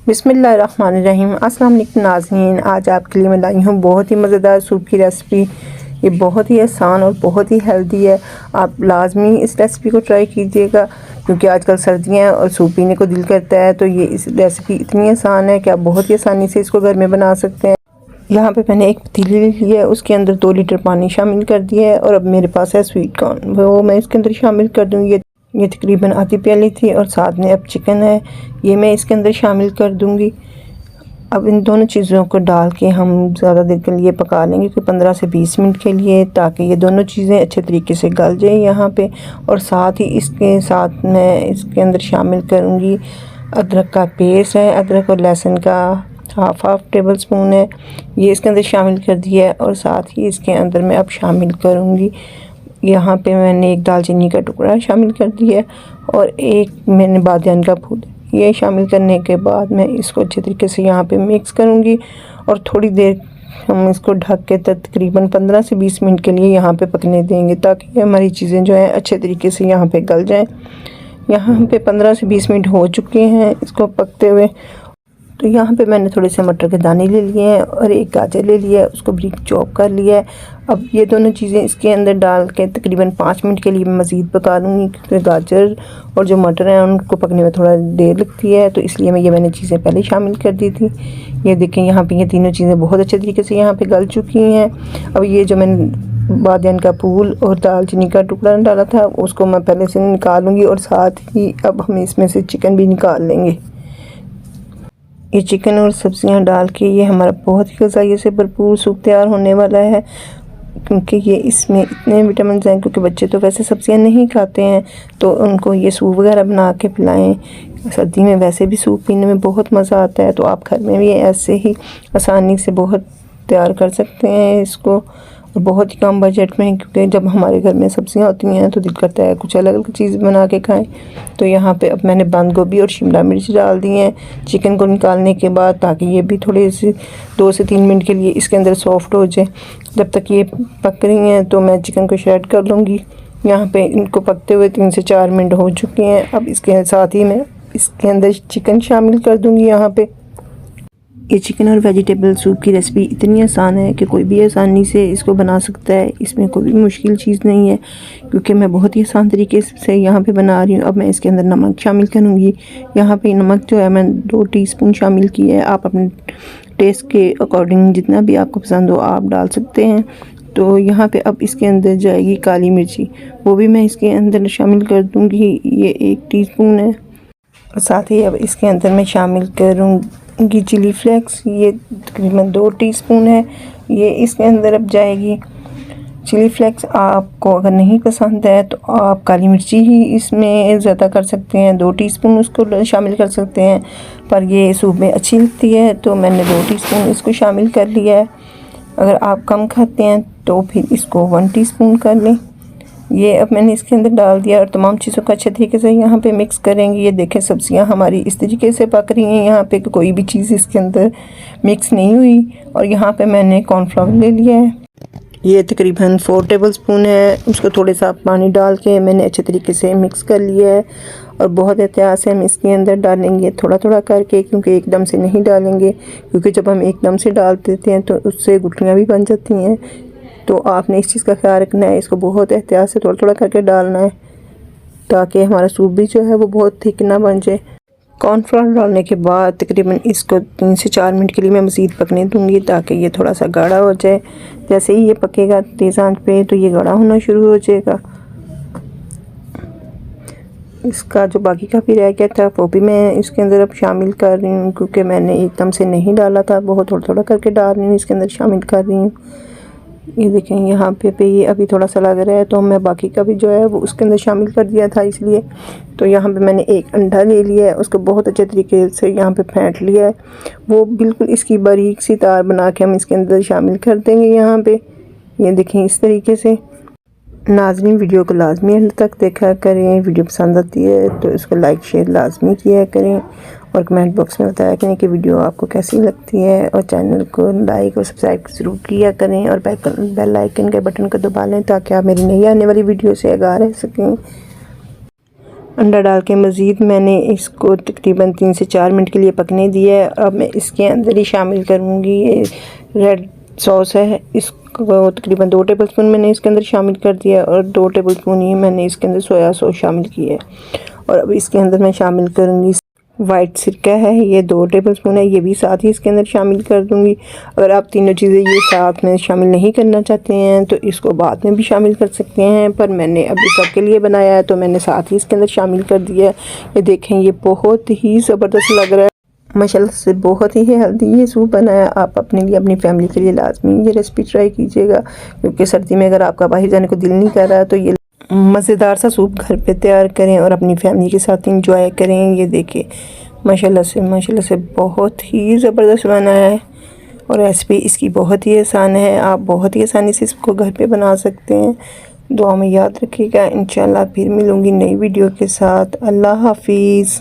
बिस्मिल्लाहिर्रहमानिर्रहीम। अस्सलाम वालेकुम नाज़रीन, आज आपके लिए मैं लाई हूँ बहुत ही मज़ेदार सूप की रेसिपी। ये बहुत ही आसान और बहुत ही हेल्दी है। आप लाजमी इस रेसिपी को ट्राई कीजिएगा क्योंकि आजकल सर्दियाँ हैं और सूप पीने को दिल करता है। तो ये इस रेसिपी इतनी आसान है कि आप बहुत ही आसानी से इसको घर में बना सकते हैं। यहाँ पे मैंने एक पतीली ले ली है, उसके अंदर 2 लीटर पानी शामिल कर दिया है और अब मेरे पास है स्वीट कॉर्न, वो मैं इसके अंदर शामिल कर दूँगी। ये तकरीबन आधी प्याली थी और साथ में अब चिकन है, ये मैं इसके अंदर शामिल कर दूंगी। अब इन दोनों चीज़ों को डाल के हम ज़्यादा देर के लिए पका लेंगे, कोई 15 से 20 मिनट के लिए, ताकि ये दोनों चीज़ें अच्छे तरीके से गल जाए यहाँ पे। और साथ ही इसके साथ मैं इसके अंदर शामिल करूँगी अदरक का पेस्ट है, अदरक और लहसुन का हाफ टेबल स्पून है, ये इसके अंदर शामिल कर दिया है। और साथ ही इसके अंदर मैं अब शामिल करूँगी, यहाँ पे मैंने एक दालचीनी का टुकड़ा शामिल कर दिया और एक मैंने बादियान का फूल। ये शामिल करने के बाद मैं इसको अच्छे तरीके से यहाँ पे मिक्स करूँगी और थोड़ी देर हम इसको ढक के तकरीबन 15 से 20 मिनट के लिए यहाँ पे पकने देंगे, ताकि हमारी चीज़ें जो हैं अच्छे तरीके से यहाँ पे गल जाएँ। यहाँ पे 15 से 20 मिनट हो चुके हैं इसको पकते हुए। तो यहाँ पे मैंने थोड़े से मटर के दाने ले लिए हैं और एक गाजर ले लिया है, उसको बारीक चॉप कर लिया है। अब ये दोनों चीज़ें इसके अंदर डाल के तकरीबन 5 मिनट के लिए मज़ीद पका दूँगी, क्योंकि गाजर और जो मटर हैं उनको पकने में थोड़ा देर लगती है, तो इसलिए मैंने चीज़ें पहले शामिल कर दी थी। ये देखें यहाँ पर ये तीनों चीज़ें बहुत अच्छे तरीके से यहाँ पर गल चुकी हैं। अब ये जो मैंने बादियान का फूल और दालचीनी का टुकड़ा डाला था उसको मैं पहले से निकालूँगी और साथ ही अब हम इसमें से चिकन भी निकाल लेंगे। ये चिकन और सब्जियां डाल के ये हमारा बहुत ही ग़िज़ाइयत से भरपूर सूप तैयार होने वाला है, क्योंकि ये इसमें इतने विटामिन हैं। क्योंकि बच्चे तो वैसे सब्जियां नहीं खाते हैं, तो उनको ये सूप वगैरह बना के पिलाएं। सर्दी में वैसे भी सूप पीने में बहुत मज़ा आता है, तो आप घर में भी ऐसे ही आसानी से बहुत तैयार कर सकते हैं इसको, और बहुत ही कम बजट में। क्योंकि जब हमारे घर में सब्जियां होती हैं तो दिल करता है कुछ अलग अलग चीज़ बना के खाएं। तो यहाँ पे अब मैंने बंद गोभी और शिमला मिर्च डाल दी हैं चिकन को निकालने के बाद, ताकि ये भी थोड़े से 2 से 3 मिनट के लिए इसके अंदर सॉफ्ट हो जाए। जब तक ये पक रही हैं तो मैं चिकन को श्रेड कर लूँगी। यहाँ पे इनको पकते हुए 3 से 4 मिनट हो चुके हैं। अब इसके साथ ही मैं इसके अंदर चिकन शामिल कर दूँगी। यहाँ पे ये चिकन और वेजिटेबल सूप की रेसिपी इतनी आसान है कि कोई भी आसानी से इसको बना सकता है, इसमें कोई भी मुश्किल चीज़ नहीं है, क्योंकि मैं बहुत ही आसान तरीके से यहाँ पे बना रही हूँ। अब मैं इसके अंदर नमक शामिल करूँगी। यहाँ पे नमक जो है मैं 2 टीस्पून शामिल किया है, आप अपने टेस्ट के अकॉर्डिंग जितना भी आपको पसंद हो आप डाल सकते हैं। तो यहाँ पर अब इसके अंदर जाएगी काली मिर्ची, वो भी मैं इसके अंदर शामिल कर दूँगी, ये 1 टीस्पून है। और साथ ही अब इसके अंदर मैं शामिल करूँगी चिली फ्लेक्स, ये तकरीबन 2 टीस्पून है, ये इसके अंदर अब जाएगी। चिली फ्लेक्स आपको अगर नहीं पसंद है तो आप काली मिर्ची ही इसमें ज़्यादा कर सकते हैं, 2 टीस्पून उसको शामिल कर सकते हैं, पर ये सूप में अच्छी लगती है तो मैंने 2 टीस्पून इसको शामिल कर लिया है। अगर आप कम खाते हैं तो फिर इसको 1 टीस्पून कर लें। ये अब मैंने इसके अंदर डाल दिया और तमाम चीज़ों को अच्छे तरीके से यहाँ पे मिक्स करेंगे। ये देखें सब्जियाँ हमारी इस तरीके से पक रही हैं, यहाँ पे कोई भी चीज़ इसके अंदर मिक्स नहीं हुई। और यहाँ पे मैंने कॉर्नफ्लावर ले लिया है, ये तकरीबन 4 टेबल स्पून है, उसको थोड़े सा पानी डाल के मैंने अच्छे तरीके से मिक्स कर लिया है। और बहुत एहतियात से हम इसके अंदर डालेंगे, थोड़ा थोड़ा करके, क्योंकि एकदम से नहीं डालेंगे, क्योंकि जब हम एकदम से डाल देते हैं तो उससे गुठलियाँ भी बन जाती हैं। तो आपने इस चीज़ का ख्याल रखना है, इसको बहुत एहतियात से थोड़ा थोड़ा करके डालना है, ताकि हमारा सूप भी जो है वो बहुत थिक ना बन जाए। कॉर्नफ्लावर डालने के बाद तकरीबन इसको 3 से 4 मिनट के लिए मैं मज़ीद पकने दूँगी, ताकि ये थोड़ा सा गाढ़ा हो जाए। जैसे ही ये पकेगा तेज़ आंच पे तो ये गाढ़ा होना शुरू हो जाएगा। इसका जो बाकी का भी रह गया था वो भी मैं इसके अंदर अब शामिल कर रही हूँ, क्योंकि मैंने एकदम से नहीं डाला था, बहुत थोड़ा थोड़ा करके डाल रही हूँ, इसके अंदर शामिल कर रही हूँ। ये देखें यहाँ पे ये अभी थोड़ा सा लग रहा है, तो मैं बाकी का भी जो है वो उसके अंदर शामिल कर दिया था इसलिए। तो यहाँ पे मैंने एक अंडा ले लिया है, उसको बहुत अच्छे तरीके से यहाँ पे फेंट लिया है, वो बिल्कुल इसकी बारीक सी तार बना के हम इसके अंदर शामिल कर देंगे यहाँ पे। ये देखें इस तरीके से। नाज़रीन वीडियो को लाजमी अंत तक देखा करें, वीडियो पसंद आती है तो इसको लाइक शेयर लाजमी किया करें, और कमेंट बॉक्स में बताया करें कि वीडियो आपको कैसी लगती है, और चैनल को लाइक और सब्सक्राइब ज़रूर किया करें, और बेल आइकन के बटन को दबा लें ताकि आप मेरी नई आने वाली वीडियो से आगाह रह सकें। अंडा डाल के मज़ीद मैंने इसको तकरीबन 3 से 4 मिनट के लिए पकने दिया है। अब मैं इसके अंदर ही शामिल करूँगी ये रेड सॉस है, इसको तकरीबन 2 टेबलस्पून मैंने इसके अंदर शामिल कर दिया और 2 टेबलस्पून ही मैंने इसके अंदर सोया सॉस शामिल की है। और अब इसके अंदर मैं शामिल करूँगी वाइट सिरका है, ये 2 टेबलस्पून है, ये भी साथ ही इसके अंदर शामिल कर दूंगी। अगर आप तीनों चीज़ें ये साथ में शामिल नहीं करना चाहते हैं तो इसको बाद में भी शामिल कर सकते हैं, पर मैंने अभी सबके लिए बनाया है तो मैंने साथ ही इसके अंदर शामिल कर दिया है। ये देखें, ये बहुत ही ज़बरदस्त लग रहा है, माशाल्लाह से बहुत ही हेल्दी ये सूप बनाया। आप अपने लिए, अपनी फैमिली के लिए लाजमी ये रेसिपी ट्राई कीजिएगा, क्योंकि सर्दी में अगर आपका बाहर जाने को दिल नहीं कर रहा तो ये मज़ेदार सा सूप घर पे तैयार करें और अपनी फैमिली के साथ इंजॉय करें। ये देखिए माशाल्लाह से बहुत ही ज़बरदस्त बना है और रेसिपी इसकी बहुत ही आसान है। आप बहुत ही आसानी से इसको घर पे बना सकते हैं। दुआ में याद रखिएगा। इंशाल्लाह फिर मिलूँगी नई वीडियो के साथ। अल्लाह हाफिज़।